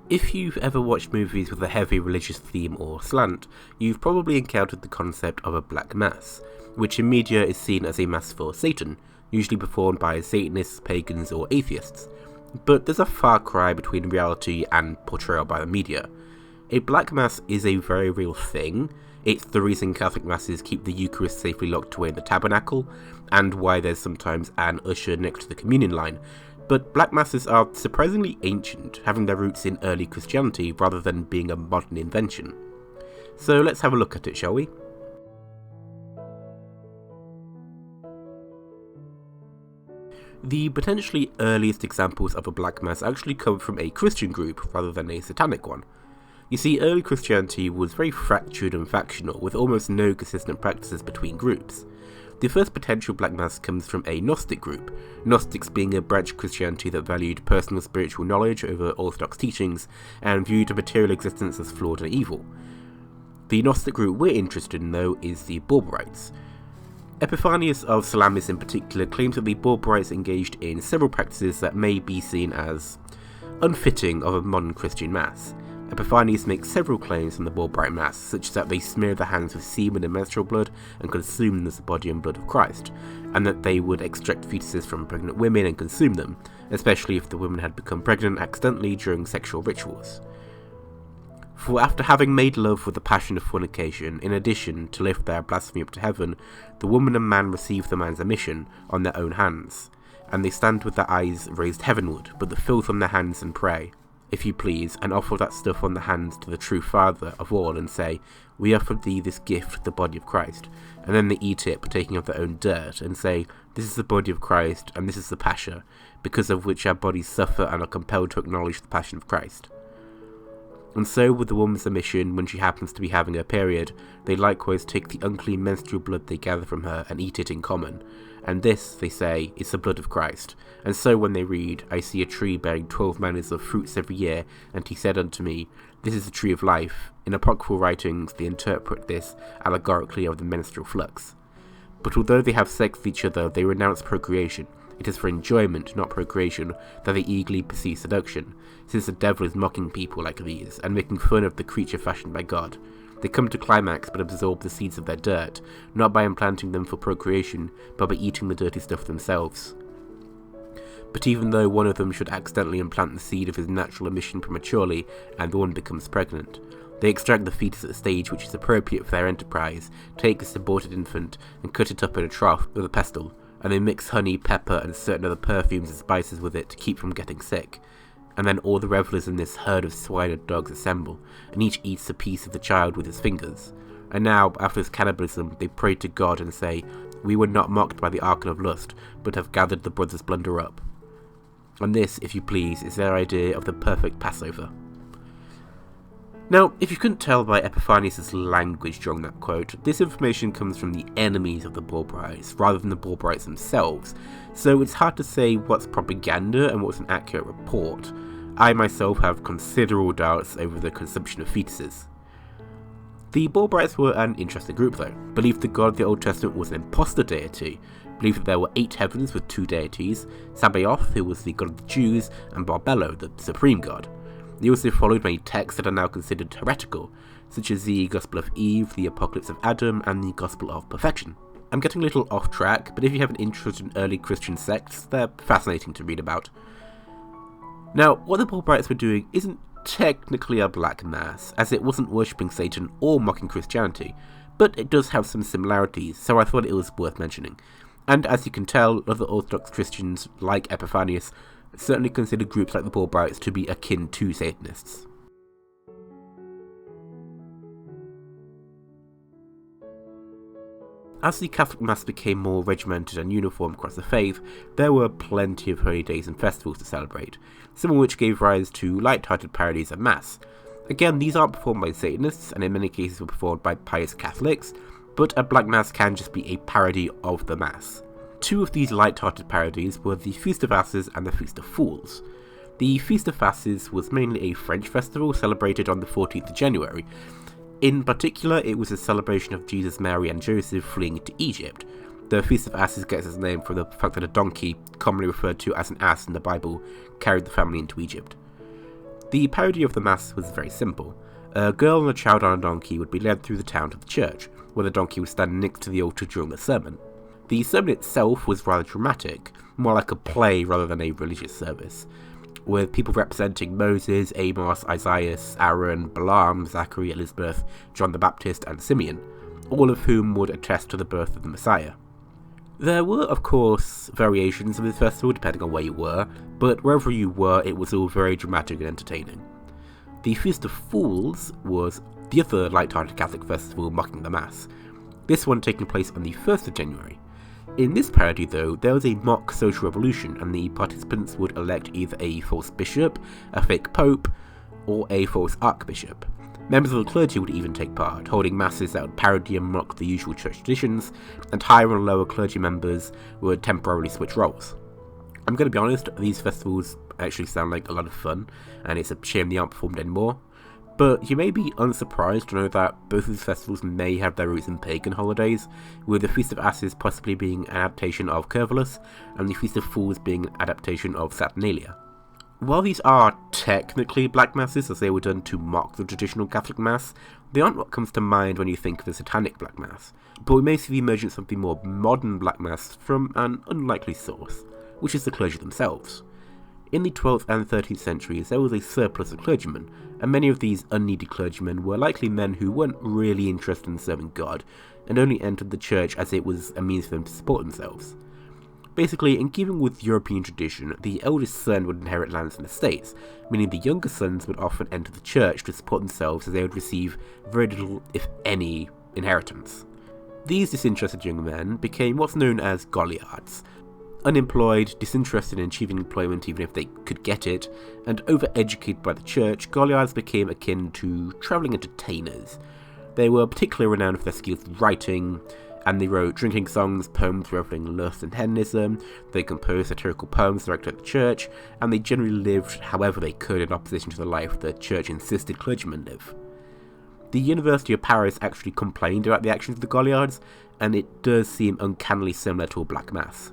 If you've ever watched movies with a heavy religious theme or slant, you've probably encountered the concept of a black mass, which in media is seen as a mass for Satan, usually performed by Satanists, pagans or atheists. But there's a far cry between reality and portrayal by the media. A black mass is a very real thing. It's the reason Catholic masses keep the Eucharist safely locked away in the tabernacle, and why there's sometimes an usher next to the communion line. But black masses are surprisingly ancient, having their roots in early Christianity rather than being a modern invention. So let's have a look at it, shall we? The potentially earliest examples of a black mass actually come from a Christian group rather than a satanic one. You see, early Christianity was very fractured and factional, with almost no consistent practices between groups. The first potential black mass comes from a Gnostic group, Gnostics being a branch of Christianity that valued personal spiritual knowledge over orthodox teachings, and viewed a material existence as flawed and evil. The Gnostic group we're interested in, though, is the Goliards. Epiphanius of Salamis in particular claims that the Goliards engaged in several practices that may be seen as unfitting of a modern Christian mass. Epiphanius makes several claims on the Goliard mass, such as that they smear their hands with semen and menstrual blood and consume them as the body and blood of Christ, and that they would extract fetuses from pregnant women and consume them, especially if the women had become pregnant accidentally during sexual rituals. For after having made love with the passion of fornication, in addition to lift their blasphemy up to heaven, the woman and man receive the man's emission on their own hands, and they stand with their eyes raised heavenward, but the filth on their hands, and pray, if you please, and offer that stuff on the hands to the true Father of all, and say, we offer thee this gift, the body of Christ. And then they eat it, partaking of their own dirt, and say, this is the body of Christ, and this is the Pascha, because of which our bodies suffer and are compelled to acknowledge the passion of Christ. And so with the woman's emission, when she happens to be having her period, they likewise take the unclean menstrual blood they gather from her and eat it in common. And this, they say, is the blood of Christ. And so when they read, I see a tree bearing 12 manners of fruits every year, and he said unto me, this is the tree of life, in apocryphal writings they interpret this allegorically of the menstrual flux. But although they have sex with each other, they renounce procreation. It is for enjoyment, not procreation, that they eagerly pursue seduction, since the devil is mocking people like these, and making fun of the creature fashioned by God. They come to climax but absorb the seeds of their dirt, not by implanting them for procreation, but by eating the dirty stuff themselves. But even though one of them should accidentally implant the seed of his natural emission prematurely, and the one becomes pregnant, they extract the fetus at the stage which is appropriate for their enterprise, take this aborted infant, and cut it up in a trough with a pestle, and they mix honey, pepper, and certain other perfumes and spices with it to keep from getting sick. And then all the revellers in this herd of swine and dogs assemble, and each eats a piece of the child with his fingers. And now, after this cannibalism, they pray to God and say, we were not mocked by the archon of lust, but have gathered the brothers' blunder up. And this, if you please, is their idea of the perfect Passover. Now, if you couldn't tell by Epiphanius' language during that quote, this information comes from the enemies of the Goliards, rather than the Goliards themselves, so it's hard to say what's propaganda and what's an accurate report. I myself have considerable doubts over the consumption of fetuses. The Goliards were an interesting group though, believed the God of the Old Testament was an imposter deity, believed that there were 8 heavens with 2 deities, Sabaoth, who was the god of the Jews, and Barbello, the supreme god. They also followed many texts that are now considered heretical, such as the Gospel of Eve, the Apocalypse of Adam, and the Gospel of Perfection. I'm getting a little off track, but if you have an interest in early Christian sects, they're fascinating to read about. Now, what the Goliards were doing isn't technically a black mass, as it wasn't worshipping Satan or mocking Christianity, but it does have some similarities, so I thought it was worth mentioning. And as you can tell, other Orthodox Christians, like Epiphanius, certainly consider groups like the Goliards to be akin to Satanists. As the Catholic Mass became more regimented and uniform across the faith, there were plenty of holy days and festivals to celebrate, some of which gave rise to light-hearted parodies of Mass. Again, these aren't performed by Satanists, and in many cases were performed by pious Catholics, but a Black Mass can just be a parody of the Mass. 2 of these light-hearted parodies were the Feast of Asses and the Feast of Fools. The Feast of Asses was mainly a French festival celebrated on the 14th of January. In particular, it was a celebration of Jesus, Mary and Joseph fleeing to Egypt. The Feast of Asses gets its name from the fact that a donkey, commonly referred to as an ass in the Bible, carried the family into Egypt. The parody of the Mass was very simple. A girl and a child on a donkey would be led through the town to the church, where the donkey would stand next to the altar during the sermon. The sermon itself was rather dramatic, more like a play rather than a religious service, with people representing Moses, Amos, Isaiah, Aaron, Balaam, Zachary, Elizabeth, John the Baptist, and Simeon, all of whom would attest to the birth of the Messiah. There were, of course, variations of this festival depending on where you were, but wherever you were, it was all very dramatic and entertaining. The Feast of Fools was the other light-hearted Catholic festival mocking the Mass, this one taking place on the 1st of January. In this parody, though, there was a mock social revolution, and the participants would elect either a false bishop, a fake pope, or a false archbishop. Members of the clergy would even take part, holding masses that would parody and mock the usual church traditions, and higher and lower clergy members would temporarily switch roles. I'm going to be honest, these festivals actually sound like a lot of fun, and it's a shame they aren't performed anymore. But you may be unsurprised to know that both of these festivals may have their roots in pagan holidays, with the Feast of Asses possibly being an adaptation of Curvulus, and the Feast of Fools being an adaptation of Saturnalia. While these are technically black masses, as they were done to mock the traditional Catholic Mass, they aren't what comes to mind when you think of the Satanic Black Mass, but we may see the emergence of the more modern Black Mass from an unlikely source, which is the clergy themselves. In the 12th and 13th centuries, there was a surplus of clergymen, and many of these unneeded clergymen were likely men who weren't really interested in serving God, and only entered the church as it was a means for them to support themselves. Basically, in keeping with European tradition, the eldest son would inherit lands and estates, meaning the younger sons would often enter the church to support themselves as they would receive very little, if any, inheritance. These disinterested young men became what's known as Goliards, unemployed, disinterested in achieving employment even if they could get it, and overeducated by the church. Goliards became akin to travelling entertainers. They were particularly renowned for their skills in writing, and they wrote drinking songs, poems reveling lust and hedonism, they composed satirical poems directed at the church, and they generally lived however they could in opposition to the life the church insisted clergymen live. The University of Paris actually complained about the actions of the Goliards, and it does seem uncannily similar to a black mass.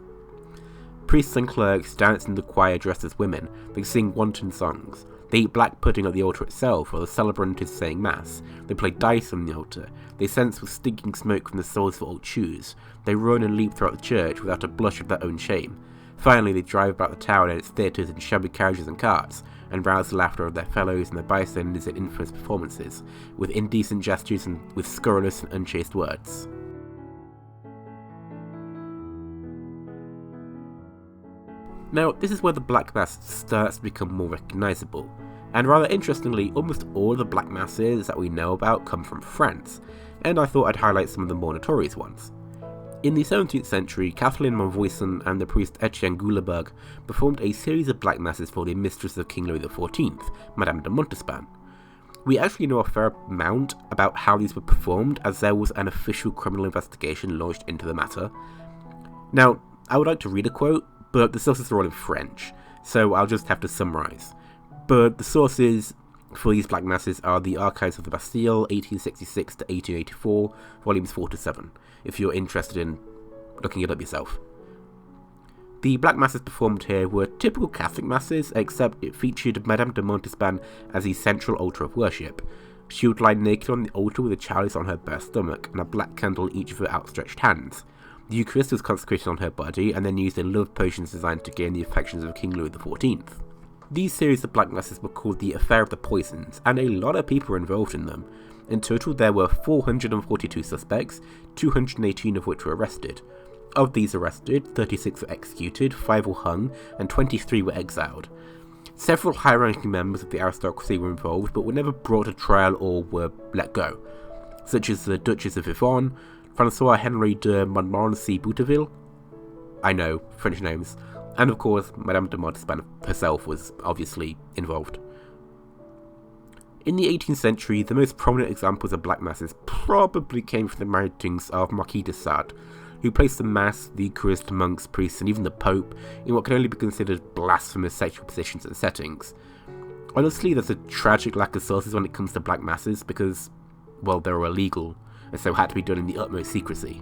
Priests and clerks dance in the choir dressed as women, they sing wanton songs, they eat black pudding at the altar itself while the celebrant is saying mass, they play dice on the altar, they sense with stinking smoke from the soles of old shoes, they run and leap throughout the church without a blush of their own shame. Finally, they drive about the town and its theatres in shabby carriages and carts, and rouse the laughter of their fellows and their bystanders in infamous performances, with indecent gestures and with scurrilous and unchaste words. Now, this is where the Black Mass starts to become more recognisable, and rather interestingly, almost all the Black Masses that we know about come from France, and I thought I'd highlight some of the more notorious ones. In the 17th century, Kathleen Monvoisin and the priest Etienne Gouleberg performed a series of Black Masses for the mistress of King Louis XIV, Madame de Montespan. We actually know a fair amount about how these were performed, as there was an official criminal investigation launched into the matter. Now, I would like to read a quote, but the sources are all in French, so I'll just have to summarise. But the sources for these Black Masses are the Archives of the Bastille, 1866 to 1884, volumes 4 to 7, if you're interested in looking it up yourself. The Black Masses performed here were typical Catholic Masses, except it featured Madame de Montespan as the central altar of worship. She would lie naked on the altar with a chalice on her bare stomach and a black candle in each of her outstretched hands. The Eucharist was consecrated on her body and then used in love potions designed to gain the affections of King Louis XIV. These series of Black Masses were called the Affair of the Poisons, and a lot of people were involved in them. In total, there were 442 suspects, 218 of which were arrested. Of these arrested, 36 were executed, 5 were hung, and 23 were exiled. Several high-ranking members of the aristocracy were involved, but were never brought to trial or were let go, such as the Duchess of Vivonne, Francois Henri de Montmorency-Bouteville, I know, French names, and of course Madame de Montespan herself was obviously involved. In the 18th century, the most prominent examples of Black Masses probably came from the writings of Marquis de Sade, who placed the Mass, the Eucharist, monks, priests, and even the Pope in what can only be considered blasphemous sexual positions and settings. Honestly, there's a tragic lack of sources when it comes to Black Masses because, well, they were illegal, and so had to be done in the utmost secrecy.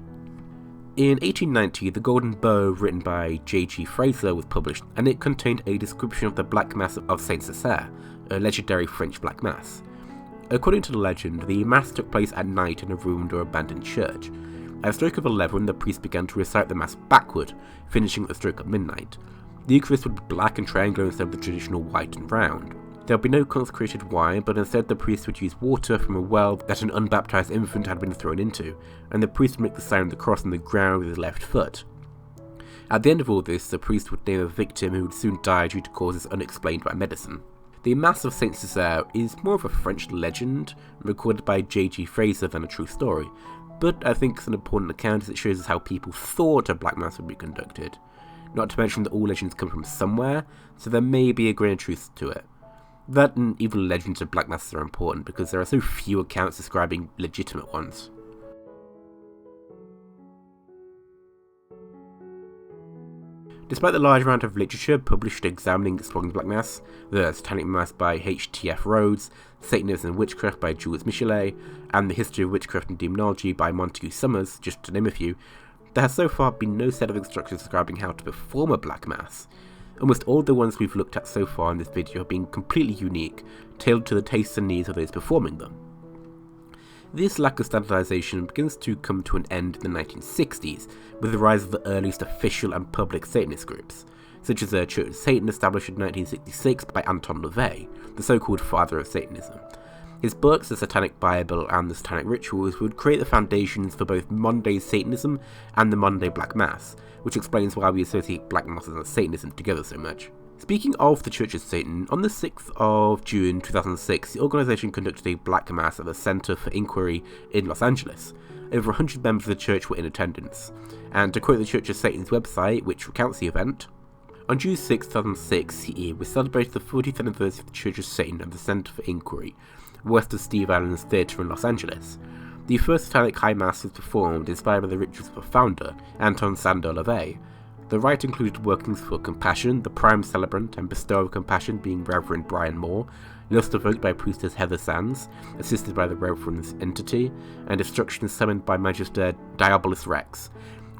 In 1890, The Golden Bow, written by J.G. Fraser, was published, and it contained a description of the Black Mass of Saint Césaire, a legendary French Black Mass. According to the legend, the Mass took place at night in a ruined or abandoned church. At the stroke of 11, the priest began to recite the Mass backward, finishing at the stroke of midnight. The Eucharist would be black and triangular instead of the traditional white and round. There would be no consecrated wine, but instead the priest would use water from a well that an unbaptized infant had been thrown into, and the priest would make the sign of the cross on the ground with his left foot. At the end of all this, the priest would name a victim who would soon die due to causes unexplained by medicine. The Mass of Saint Césaire is more of a French legend, recorded by J.G. Fraser, than a true story, but I think it's an important account as it shows us how people thought a Black Mass would be conducted. Not to mention that all legends come from somewhere, so there may be a grain of truth to it. That and even legends of Black Masses are important because there are so few accounts describing legitimate ones. Despite the large amount of literature published examining and exploring the Black Mass, the Satanic Mass by H.T.F. Rhodes, Satanism and Witchcraft by Jules Michelet, and The History of Witchcraft and Demonology by Montague Summers, just to name a few, there has so far been no set of instructions describing how to perform a Black Mass. Almost all the ones we've looked at so far in this video have been completely unique, tailored to the tastes and needs of those performing them. This lack of standardization begins to come to an end in the 1960s, with the rise of the earliest official and public Satanist groups, such as the Church of Satan established in 1966 by Anton LaVey, the so-called father of Satanism. His books, the Satanic Bible and the Satanic Rituals, would create the foundations for both modern-day Satanism and the modern-day Black Mass, which explains why we associate Black Masses and Satanism together so much. Speaking of the Church of Satan, on the 6th of June 2006, the organisation conducted a Black Mass at the Center for Inquiry in Los Angeles. Over 100 members of the church were in attendance, and to quote the Church of Satan's website, which recounts the event, on June 6, 2006, we celebrated the 40th anniversary of the Church of Satan and the Center for Inquiry, west of Steve Allen's Theatre in Los Angeles. The first Satanic High Mass was performed, inspired by the rituals of the founder, Anton Sander LaVey. The rite included workings for compassion, the prime celebrant and bestower of compassion being Reverend Brian Moore, lust evoked by priestess Heather Sands, assisted by the Reverend's entity, and destruction summoned by Magister Diabolus Rex,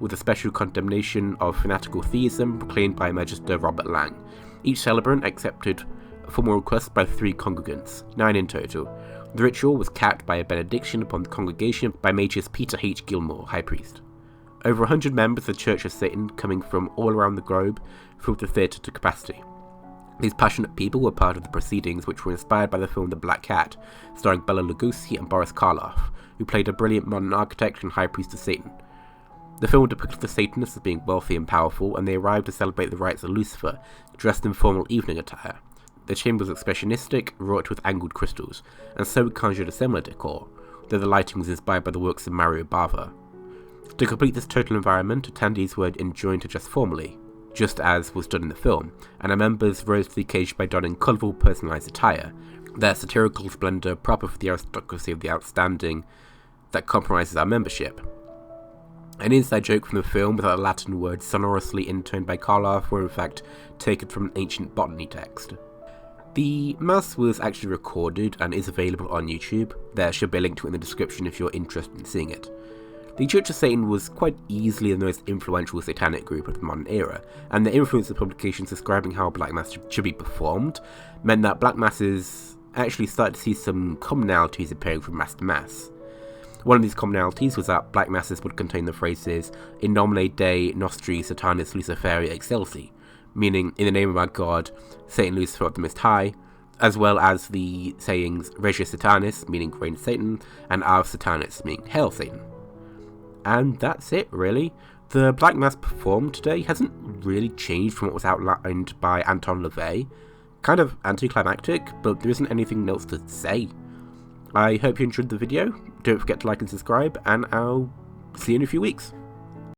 with a special condemnation of fanatical theism proclaimed by Magister Robert Lang. Each celebrant accepted formal requests by 3 congregants, 9 in total. The ritual was capped by a benediction upon the congregation by Magus Peter H. Gilmore, High Priest. Over 100 members of the Church of Satan, coming from all around the globe, filled the theatre to capacity. These passionate people were part of the proceedings, which were inspired by the film The Black Cat, starring Bela Lugosi and Boris Karloff, who played a brilliant modern architect and High Priest of Satan. The film depicted the Satanists as being wealthy and powerful, and they arrived to celebrate the rites of Lucifer, dressed in formal evening attire. The chamber was expressionistic, wrought with angled crystals, and so conjured a similar decor, though the lighting was inspired by the works of Mario Bava. To complete this total environment, attendees were enjoined to dress formally, just as was done in the film, and our members rose to the occasion by donning colourful personalised attire, their satirical splendour proper for the aristocracy of the outstanding that compromises our membership. An inside joke from the film without the Latin words sonorously intoned by Karloff were in fact taken from an ancient botany text. The Mass was actually recorded and is available on YouTube. There should be a link to it in the description if you're interested in seeing it. The Church of Satan was quite easily the most influential satanic group of the modern era, and the influence of publications describing how Black Mass should be performed meant that Black Masses actually started to see some commonalities appearing from mass to mass. One of these commonalities was that Black Masses would contain the phrases In nomine Dei nostri Satanis Luciferi excelsi, meaning in the name of our God, Satan Lucifer of the Most High, as well as the sayings Regia Satanis, meaning Reign of Satan, and Ars Satanis, meaning Hail Satan. And that's it, really. The Black Mass performed today hasn't really changed from what was outlined by Anton LaVey. Kind of anticlimactic, but there isn't anything else to say. I hope you enjoyed the video. Don't forget to like and subscribe, and I'll see you in a few weeks.